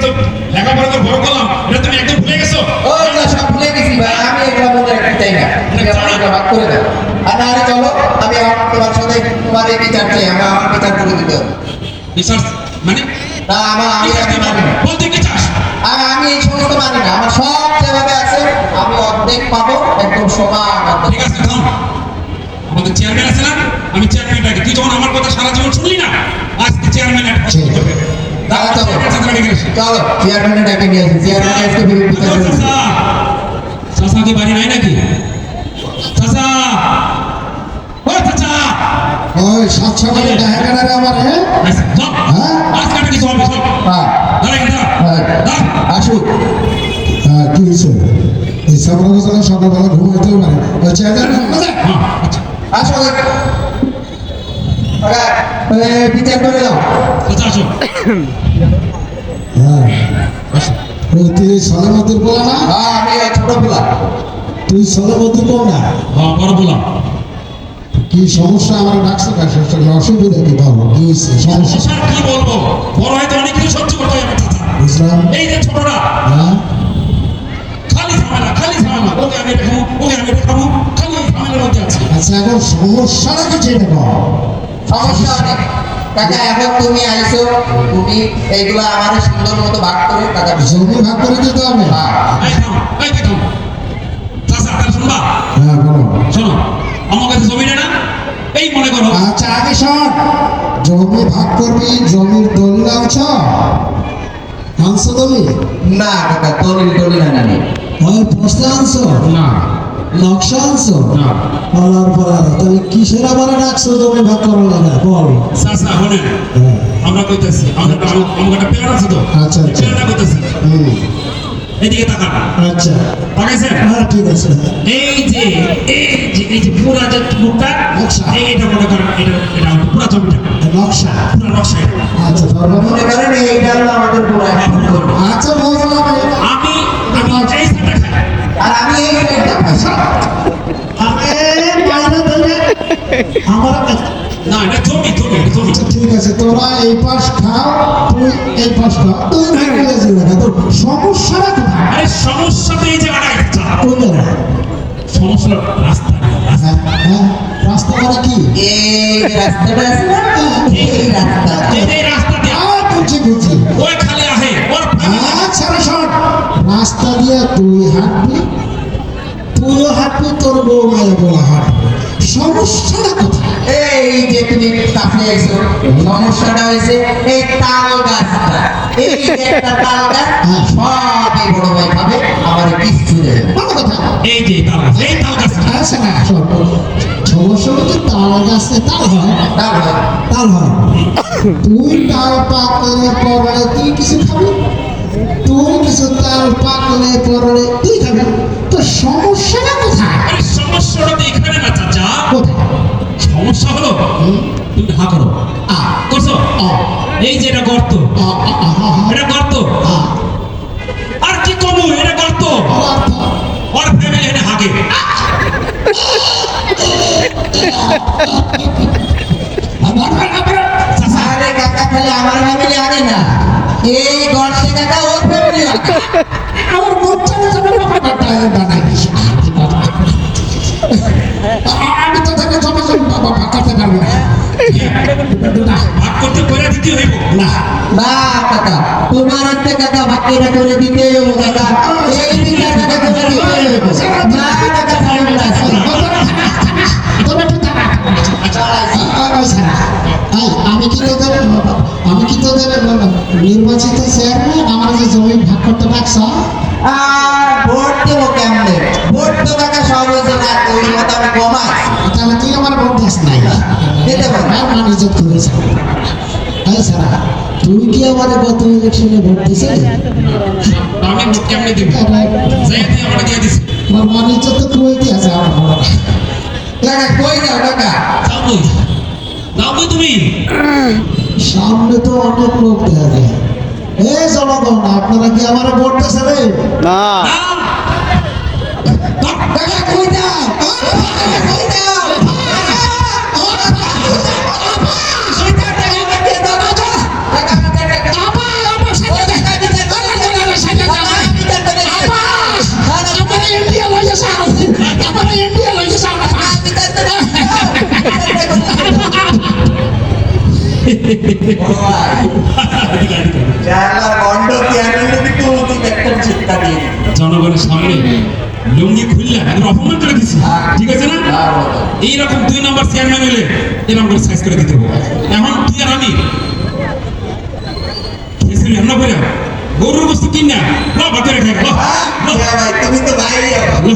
তো লেখাপড়া করে বড় করলাম, এটা তুমি একদম ভুলে গেছো? ওই না সব ভুলে গেছি ভাই, আমি এগুলো মনে রাখতে চাই না। তুমি আমাকে ভাগ করে দাও। আর না হলে চলো, আমি তোমার সাথে তোমার এই বিচার চাই, আমার বিচার করে দিতে হবে। রিসার্চ মানে না আমি মানি না। বলতে কি চাস? আমি এই সমস্ত মানি না। আমার সব যেভাবে আছে আমি অর্ধেক পাবো, একদম সমান। ঠিক আছে থাম, আমাদের চেয়ারম্যান আছে না, আমি চেয়ারম্যানটাকে, তুই যখন আমার কথা সারা জীবন শুনলি না, আজকে চেয়ারম্যান করবে। চলো চেয়ারম্যানের ডাকে নিয়ে আসি, চেয়ারম্যান আজকে বিরোধ বিচার করবে। চাচা কি বাড়ি নাই নাকি? চাচা, ও চাচা, ওই সাত সকালে দেখা গেল রে আমার, হ্যাঁ আচ্ছা চল, হ্যাঁ আজকে একটা কিছু হবে, চল হ্যাঁ দাঁড়া এখানে দাঁড়া, দাঁড়া। আসুক। হ্যাঁ কি হয়েছে? এই সামনে সকালবেলা ঘুমাইতেও পারে। ওই চেয়ারম্যান হ্যাঁ, আচ্ছা আসো বিচার করে দাও। চাচা আসো, হ্যাঁ আসো। ওই তুই সলেমতির বলা না? হ্যাঁ আমি ছোট পোলা। তুই সলেমতি কর না। হ্যাঁ বড় বললাম, কি সমস্যা আমার ডাকছে কাছে? অসুবিধা কি পাবো? কি হয়েছে সমস্যা? সমস্যা কি বলবো, বড় হয়তো অনেক কিছু সহ্য করতে হয় আমার চাচা। বুঝলাম। এই যে ছোটরা হ্যাঁ খালি ঝামেলা, খালি ঝামেলা, ওকে আমি এটা খাবো, ওকে আমি এটা খাবো, খালি ঝামেলার মধ্যে আছে। আচ্ছা এখন সমস্যাটা কি চেয়ে দেখো? সমস্যা অনেক কাকা। এখন তুমি আইছো, তুমি এইগুলা আমার সুন্দর মতো ভাগ করে টাকা দিছো। জমি ভাগ করে দিতে হবে। এই থাম, এই থাম। চাচা তাহলে শুনবা, হ্যাঁ বলো। শোনো, আমার কাছে জমিটা না, এই মনে করো। আচ্ছা আগে শোন, জমি ভাগ করবি, জমির দলিল আনছো দলিল? না কাকা, দলিল আনি। ওই প্রশ্ন আনছো? না নকশা আনছো? না বলার পর তাহলে কিসের আবার ডাকছো জমি ভাগ করার লাগে? বল। চাচা শোনেন, হ্যাঁ, আমরা কইতাছি, আমাদের একটা প্লেয়ার আছে তো, আচ্ছা, আচ্ছা। প্লেয়ারটা কইতাছি, হুম, এদিকে তাকান, আচ্ছা তাকাইছেন? হ্যাঁ ঠিক আছে। এই যে পুরা যে মুখটা, নকশা। এটা মনে করেন, এটা পুরা জমিটা, নকশা। পুরা নকশা এটা। আচ্ছা ধরো। মনে করেন এইটা হলো আমাদের পুরো এখন। আচ্ছা বুঝলাম। আমি এই সাইডটা খাই, আর আমি এই সাইডটা খাইছি। আমার না এটা জমি, জমি। আচ্ছা ঠিক আছে, তোরা এই পাশ খাও, তুই এই পাশ খাও, তুই ভাগ করে যাবি না। তোর সমস্যাটা কোথায়? আরে সমস্যা তো এই জায়গাটাই, চাচা। কোন জায়গায়? সমস্যা রাস্তা, রাস্তা। হ্যাঁ, রাস্তা মানে কি? এই যে রাস্তাটা আছে না, এই রাস্তা। এই রাস্তা দিয়ে বুঝছি বুঝছি। ওই খালি আহে, ওর family আচ্ছা রে শোন, রাস্তা দিয়ে তুই হাঁটবি, তুইও হাঁটবি, তোর বউ মায়ের বউ হাঁটবে। সমস্যাটা কোথায়? এই যে তুমি কাছে আইছো, সমস্যাটা হয়েছে এই তাল গাছটা। এই যে একটা তাল গাছ, সবই বড় ভাই খাবে, আমার কিচ্ছু দেবে না। ভালো কথা। এই যে তাল গাছ, এই তাল গাছ। আচ্ছা না শোন, সমস্যা হচ্ছে তাল গাছে তাল হয়, তাল হয়। তাল হয়। তুই তাল পাকলে পরে তুই কিছু খাবি, তুই কিছু তাল পাকলে পরে তুই খাবি। তো সমস্যাটা কোথায়? আরে সমস্যাটা তো এখানে না চাচা, কোথায়? সমস্যা হলো তুমি হা করো, করছো? এই যে এটা গর্ত, এটা গর্ত, আর কি কমু, এটা গর্ত। ওর ফ্যামিলি এনে হাগে। আরে কাকা, খালি আমার ফ্যামিলি আগে না, এই গর্তে কাকা ওর ফ্যামিলি আগে। আমার বাচ্চারা যেন ব্যাপারটা বানাই দিস। আমি তো থেকে জমা বাবা পাকাতে পারবো না। ভাগ করতে করে দিতে হইব না না কাকা, তোমার হাতে কাকা বাকিটা করে দিতে হবে কাকা। এই বিচার কাকা করে দিতে হবে না কাকা, ছাড়ুন না। আমি কি তোদের নির্বাচিত চেয়ারম্যান? আমার যে জমি ভাগ করতে ডাকছ, আর ভোট দেবো কেমনে? ভোট তো কাকা সহজে না, ওই মতো আমি কমাই তাহলে তুই আমার ভোট দিস নাই। দিতে পারবো। আর মানুষ করেছে। তুই কি আমার গত ইলেকশনে ভোট দিছিস? আমি ভোট কেমনে দিব, যাই দিয়ে আমরা দিয়ে দিছি। আমার মানুষ তো তুই দিয়েছে আমার ভোট। কাকা কই যাও কাকা? যাও কই, যাও কই তুমি? সামনে তো অনেক লোক দেখা যায়। এই জনগণ, আপনারা কি আমার ভোট দিয়েছেন? না কাকা কই যাও? কাকা কই যাও? কাকা বড় ভাই এদিকে, এদিকে। শালা গন্ড চেয়ারম্যান কিন্তু তুই একটা চিন্তা নিয়ে জনগণের সামনে লুঙ্গি খুললে একদম অপমান করে দিছি, ঠিক আছে না? আর এইরকম 2 নম্বর চেয়ারম্যান হলে এরকম করে সাইজ করে দিতে হবে। এখন তুই আর আমি খেয়েছিলি আমরা করে গরুর বস্তু কিনা বাবা করে খাই ভাই তুমি তো বাইরে লো